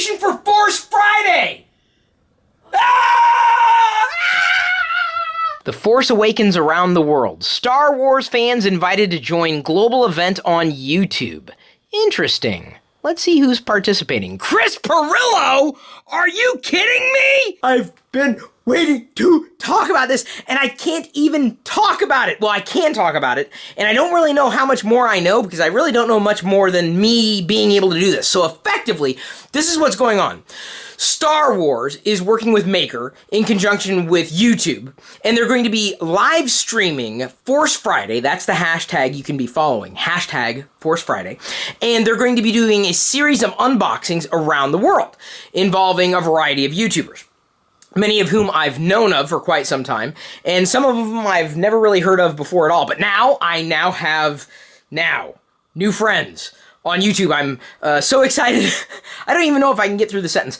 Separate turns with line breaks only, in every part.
registration for Force Friday! Ah! The Force Awakens around the world. Star Wars fans invited to join global event on YouTube. Interesting. Let's see who's participating. Chris Pirillo? Are you kidding me? I've been waiting to talk about this, and I can't even talk about it. Well, I can talk about it, and I don't really know how much more I know, because I really don't know much more than me being able to do this. So effectively, this is what's going on. Star Wars is working with Maker in conjunction with YouTube, and they're going to be live streaming Force Friday. That's the hashtag you can be following, hashtag Force Friday. And they're going to be doing a series of unboxings around the world involving a variety of YouTubers, many of whom I've known of for quite some time, and some of them I've never really heard of before at all. But now, I have new friends on YouTube. I'm so excited. I don't even know if I can get through the sentence.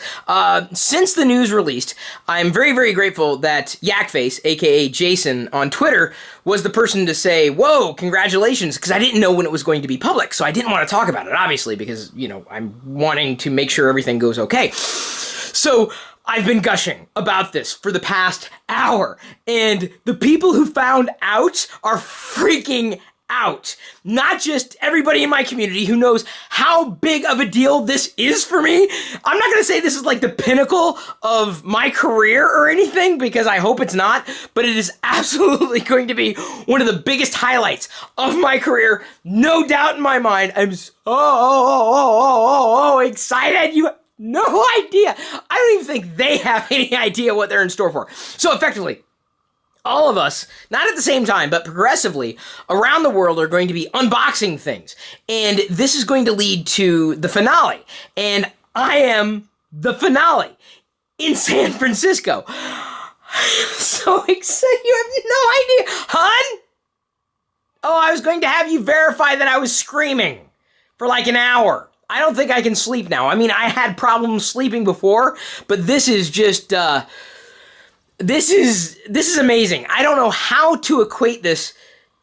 Since the news released, I'm very, very grateful that Yakface, aka Jason, on Twitter, was the person to say, whoa, congratulations, because I didn't know when it was going to be public, so I didn't want to talk about it, obviously, because, you know, I'm wanting to make sure everything goes okay. So I've been gushing about this for the past hour, and the people who found out are freaking out. Not just everybody in my community who knows how big of a deal this is for me. I'm not going to say this is like the pinnacle of my career or anything, because I hope it's not, but it is absolutely going to be one of the biggest highlights of my career. No doubt in my mind. I'm so excited. You have no idea. I don't even think they have any idea what they're in store for. So effectively, all of us, not at the same time, but progressively, around the world are going to be unboxing things. And this is going to lead to the finale. And I am the finale in San Francisco. I'm so excited. You have no idea. Hun? Oh, I was going to have you verify that I was screaming for like an hour. I don't think I can sleep now. I mean, I had problems sleeping before, but this is just, This is amazing. I don't know how to equate this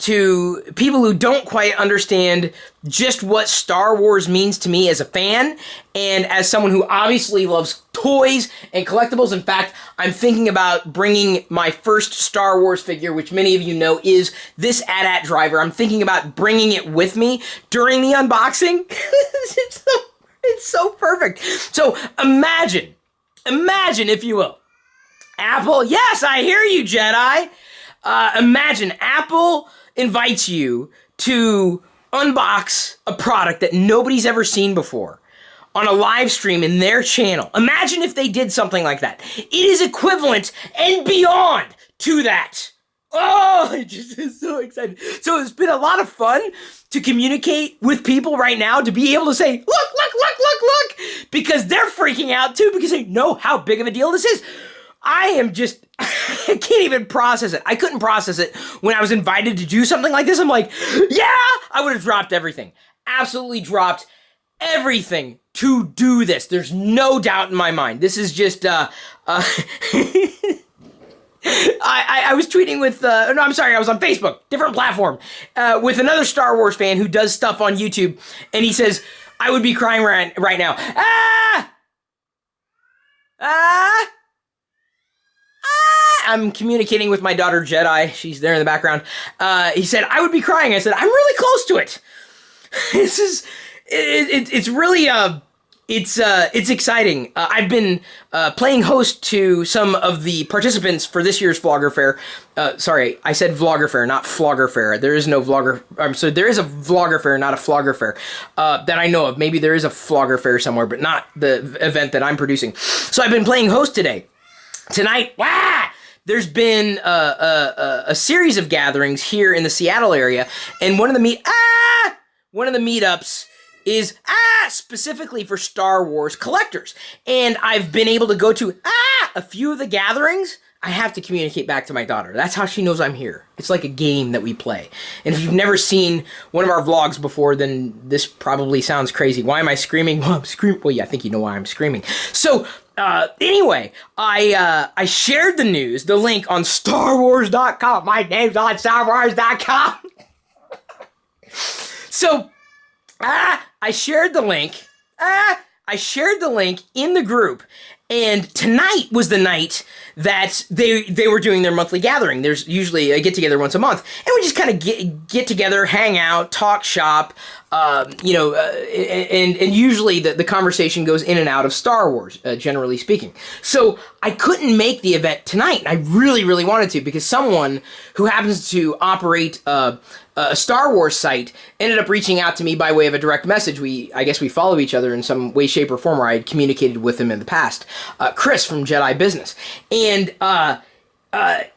to people who don't quite understand just what Star Wars means to me as a fan, and as someone who obviously loves toys and collectibles. In fact, I'm thinking about bringing my first Star Wars figure, which many of you know is this AT-AT driver. I'm thinking about bringing it with me during the unboxing. It's so perfect. So imagine, if you will, Apple, yes, I hear you, Jedi. Imagine Apple invites you to unbox a product that nobody's ever seen before on a live stream in their channel. Imagine if they did something like that. It is equivalent and beyond to that. Oh, it just is so excited. So it's been a lot of fun to communicate with people right now, to be able to say, look, because they're freaking out too, because they know how big of a deal this is. I am just, I can't even process it. I couldn't process it when I was invited to do something like this. I'm like, yeah, I would have dropped everything. Absolutely dropped everything to do this. There's no doubt in my mind. This is just, I was tweeting with, no, I'm sorry, I was on Facebook, different platform, with another Star Wars fan who does stuff on YouTube, and he says, I would be crying right now. I'm communicating with my daughter Jedi. She's there in the background. He said, I would be crying. I said, I'm really close to it. It's really, it's exciting. I've been playing host to some of the participants for this year's Vlogger Fair. Sorry, I said Vlogger Fair, not Flogger Fair. There is no Vlogger. So there is a Vlogger Fair, not a Flogger Fair, that I know of. Maybe there is a Vlogger Fair somewhere, but not the event that I'm producing. So I've been playing host today. Tonight, there's been a series of gatherings here in the Seattle area, and one of the meetups is specifically for Star Wars collectors. And I've been able to go to a few of the gatherings. I have to communicate back to my daughter. That's how she knows I'm here. It's like a game that we play. And if you've never seen one of our vlogs before, then this probably sounds crazy. Why am I screaming? Well, I'm screaming. Well, yeah, I think you know why I'm screaming. So, anyway, I shared the news, the link on StarWars.com. My name's on StarWars.com. So, I shared the link. I shared the link in the group, and tonight was the night that they were doing their monthly gathering. There's usually a get-together once a month, and we just kind of get together, hang out, talk shop, and usually the conversation goes in and out of Star Wars, generally speaking. So I couldn't make the event tonight, and I really, really wanted to, because someone who happens to operate a Star Wars site ended up reaching out to me by way of a direct message. I guess we follow each other in some way, shape, or form, or I had communicated with him in the past. Chris from Jedi Business. And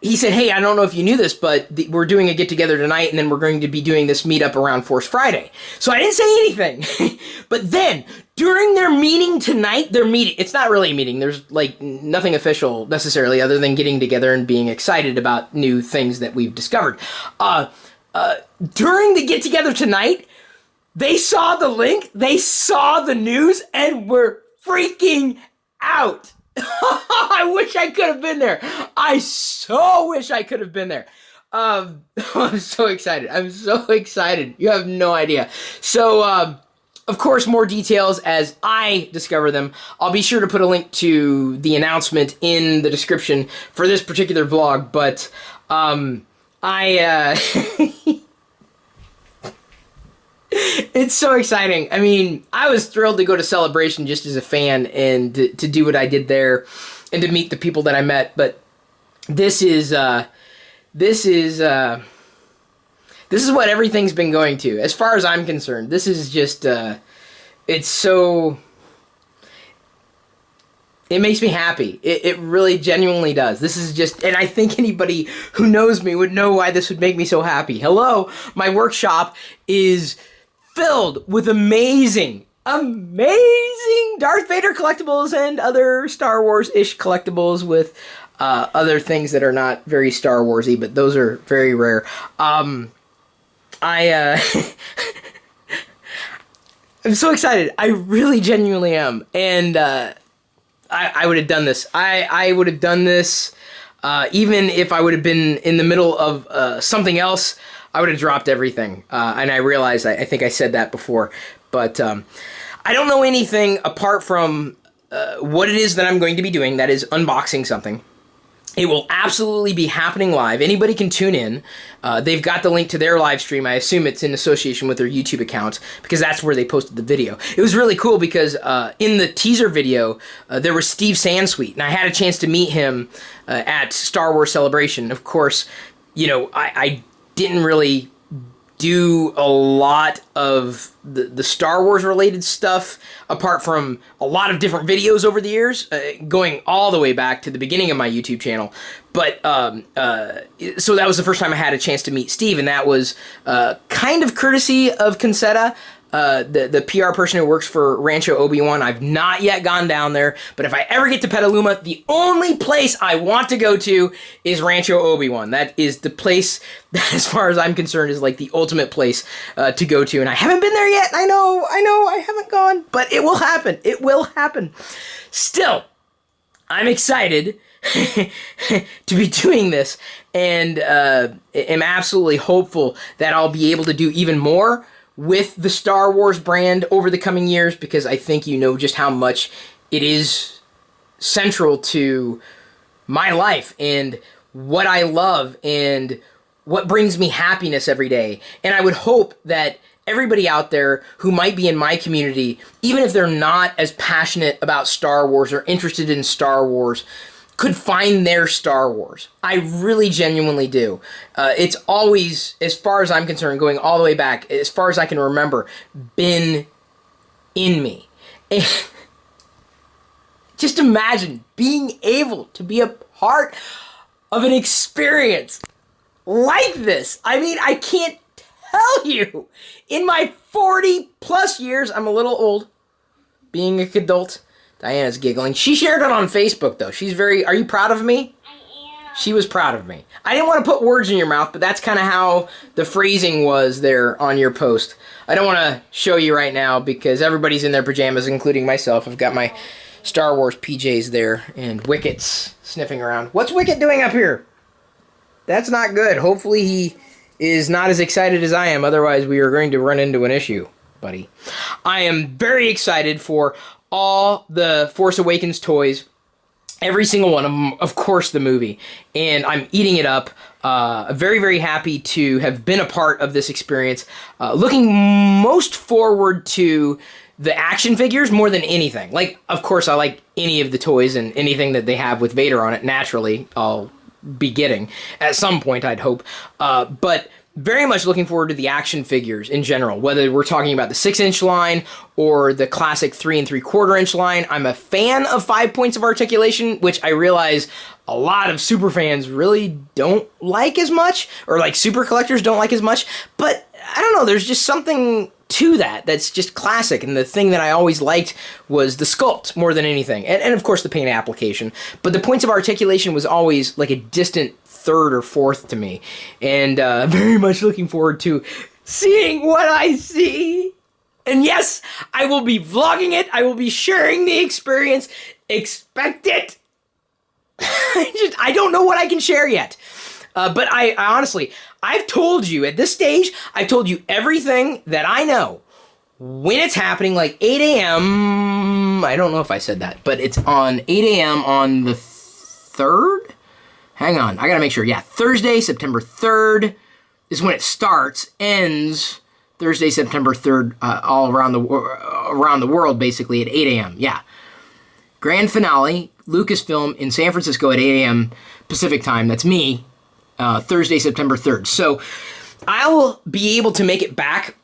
he said, hey, I don't know if you knew this, but we're doing a get-together tonight, and then we're going to be doing this meetup around Force Friday. So I didn't say anything. But then, during their meeting tonight, it's not really a meeting. There's, like, nothing official, necessarily, other than getting together and being excited about new things that we've discovered. During the get-together tonight, they saw the link, they saw the news, and were freaking out. I wish I could have been there. I so wish I could have been there. I'm so excited. I'm so excited. You have no idea. So, of course, more details as I discover them. I'll be sure to put a link to the announcement in the description for this particular vlog, but, it's so exciting. I mean, I was thrilled to go to Celebration just as a fan and to do what I did there and to meet the people that I met. But this is what everything's been going to. As far as I'm concerned, this is just, it's so, it makes me happy. It really genuinely does. This is just, and I think anybody who knows me would know why this would make me so happy. Hello, my workshop is filled with amazing Darth Vader collectibles and other Star Wars-ish collectibles with other things that are not very Star Wars-y, but those are very rare. I'm so excited. I really genuinely am. And I would have done this. I would have done this even if I would have been in the middle of something else. I would have dropped everything. And I realized, I think I said that before. But I don't know anything apart from what it is that I'm going to be doing. That is unboxing something. It will absolutely be happening live. Anybody can tune in. They've got the link to their live stream. I assume it's in association with their YouTube account because that's where they posted the video. It was really cool because in the teaser video, there was Steve Sansweet, and I had a chance to meet him at Star Wars Celebration. Of course, you know, I didn't really do a lot of the Star Wars related stuff apart from a lot of different videos over the years, going all the way back to the beginning of my YouTube channel. But so that was the first time I had a chance to meet Steve, and that was kind of courtesy of Concetta, the PR person who works for Rancho Obi-Wan. I've not yet gone down there, but if I ever get to Petaluma, the only place I want to go to is Rancho Obi-Wan. That is the place that, as far as I'm concerned, is like the ultimate place to go to, and I haven't been there yet. I know, I haven't gone, but it will happen. It will happen. Still, I'm excited to be doing this, and am absolutely hopeful that I'll be able to do even more with the Star Wars brand over the coming years, because I think you know just how much it is central to my life and what I love and what brings me happiness every day. And I would hope that everybody out there who might be in my community, even if they're not as passionate about Star Wars or interested in Star Wars, could find their Star Wars. I really genuinely do. It's always, as far as I'm concerned, going all the way back, as far as I can remember, been in me. And just imagine being able to be a part of an experience like this. I mean, I can't tell you. In my 40 plus years, I'm a little old, being an adult. Diana's giggling. She shared it on Facebook, though. She's very... Are you proud of me?
I am.
She was proud of me. I didn't want to put words in your mouth, but that's kind of how the phrasing was there on your post. I don't want to show you right now because everybody's in their pajamas, including myself. I've got my Star Wars PJs there, and Wicket's sniffing around. What's Wicket doing up here? That's not good. Hopefully he is not as excited as I am. Otherwise, we are going to run into an issue, buddy. I am very excited for all the Force Awakens toys. Every single one of them, of course, the movie. And I'm eating it up. Very, very happy to have been a part of this experience. Looking most forward to the action figures more than anything. Like, of course, I like any of the toys and anything that they have with Vader on it. Naturally, I'll be getting at some point, I'd hope. But very much looking forward to the action figures in general, whether we're talking about the 6-inch line or the classic 3 3/4-inch line. I'm a fan of 5 points of articulation, which I realize a lot of super fans really don't like as much, or like super collectors don't like as much, but I don't know, there's just something to that that's just classic, and the thing that I always liked was the sculpt more than anything, and of course the paint application, but the points of articulation was always like a distant third or fourth to me, and very much looking forward to seeing what I see. And yes, I will be vlogging it. I will be sharing the experience. Expect it. I don't know what I can share yet. But I honestly, I've told you at this stage, I've told you everything that I know. When it's happening, like 8 a.m. I don't know if I said that, but it's on 8 a.m. on the 3rd? Hang on, I gotta make sure. Yeah, Thursday, September 3rd is when it starts, ends Thursday, September 3rd, all around the world, basically, at 8 a.m. Yeah. Grand finale, Lucasfilm in San Francisco at 8 a.m. Pacific time. That's me, Thursday, September 3rd. So I'll be able to make it back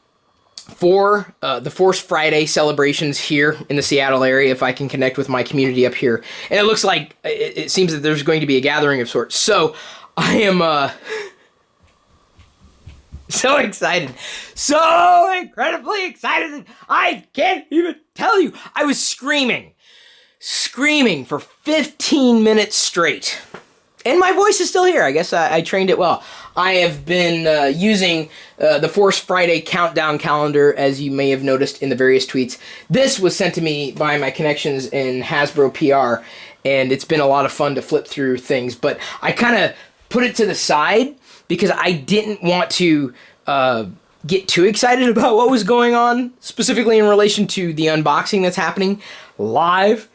for the Force Friday celebrations here in the Seattle area if I can connect with my community up here. And it looks like, it seems that there's going to be a gathering of sorts. So I am so excited. So incredibly excited. I can't even tell you. I was screaming for 15 minutes straight. And my voice is still here. I guess I trained it well. I have been using the Force Friday countdown calendar, as you may have noticed in the various tweets. This was sent to me by my connections in Hasbro PR, and it's been a lot of fun to flip through things. But I kind of put it to the side because I didn't want to get too excited about what was going on, specifically in relation to the unboxing that's happening live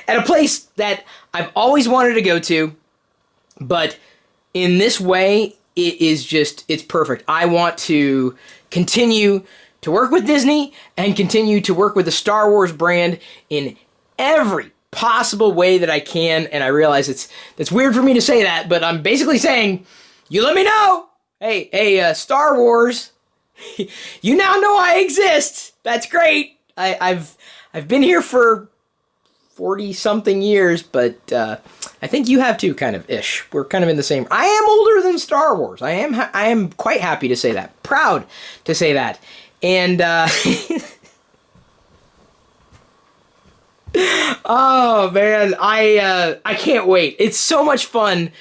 at a place that I've always wanted to go to, but in this way, it's perfect. I want to continue to work with Disney and continue to work with the Star Wars brand in every possible way that I can, and I realize it's weird for me to say that, but I'm basically saying, you let me know! Hey, Star Wars, you now know I exist! That's great! I've been here for 40-something years, but I think you have too, kind of, ish. We're kind of in the same... I am older than Star Wars. I am quite happy to say that. Proud to say that. And, oh, man, I can't wait. It's so much fun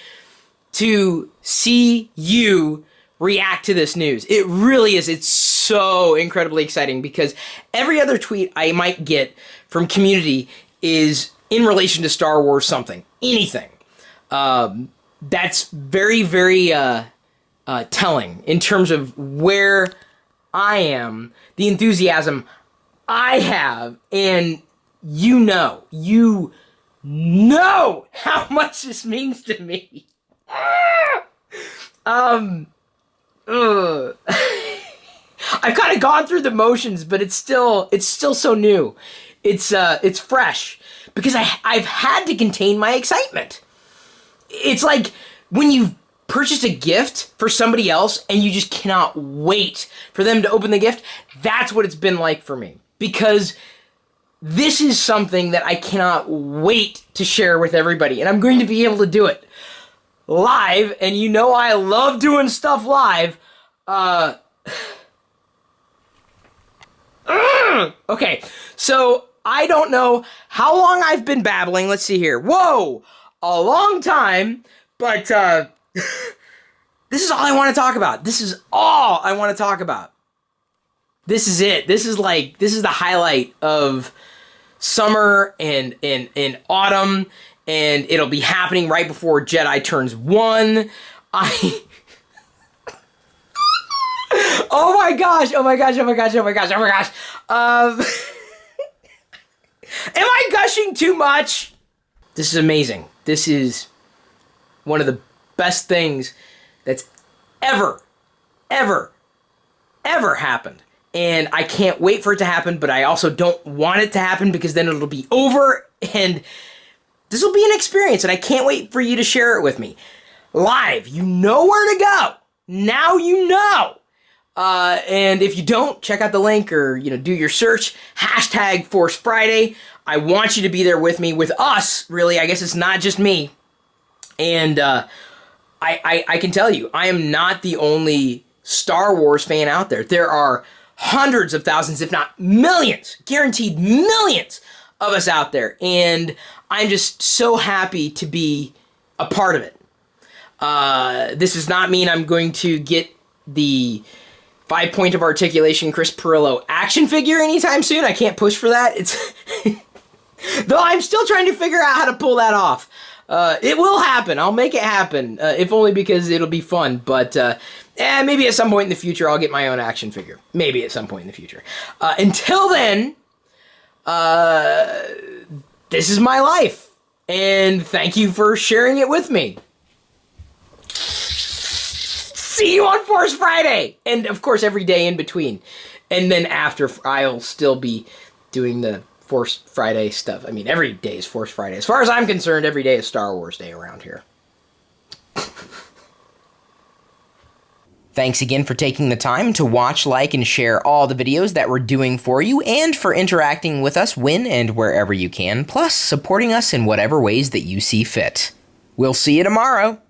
to see you react to this news. It really is. It's so incredibly exciting because every other tweet I might get from community is in relation to Star Wars something, anything. That's very, very telling in terms of where I am, the enthusiasm I have, and you know how much this means to me. I've kind of gone through the motions, but it's still so new. It's fresh because I've had to contain my excitement. It's like when you've purchased a gift for somebody else and you just cannot wait for them to open the gift. That's what it's been like for me, because this is something that I cannot wait to share with everybody, and I'm going to be able to do it live, and you know I love doing stuff live. Okay, so I don't know how long I've been babbling. Let's see here. Whoa! A long time, but this is all I want to talk about. This is all I want to talk about. This is it. This is the highlight of summer and autumn, and it'll be happening right before Jedi turns 1. Oh my gosh. Am I gushing too much? This is amazing. This is one of the best things that's ever happened. And I can't wait for it to happen, but I also don't want it to happen because then it'll be over and this will be an experience and I can't wait for you to share it with me. Live, you know where to go. Now you know. And if you don't, check out the link or, do your search. Hashtag Force Friday. I want you to be there with me, with us, really. I guess it's not just me. And I can tell you, I am not the only Star Wars fan out there. There are hundreds of thousands, if not millions, guaranteed millions of us out there. And I'm just so happy to be a part of it. This does not mean I'm going to get the 5-point of articulation Chris Pirillo action figure anytime soon. I can't push for that. It's though I'm still trying to figure out how to pull that off. It will happen. I'll make it happen, if only because it'll be fun. But maybe at some point in the future, I'll get my own action figure. Maybe at some point in the future. Until then, this is my life. And thank you for sharing it with me. See you on Force Friday! And, of course, every day in between. And then after, I'll still be doing the Force Friday stuff. I mean, every day is Force Friday. As far as I'm concerned, every day is Star Wars Day around here. Thanks again for taking the time to watch, like, and share all the videos that we're doing for you, and for interacting with us when and wherever you can, plus supporting us in whatever ways that you see fit. We'll see you tomorrow!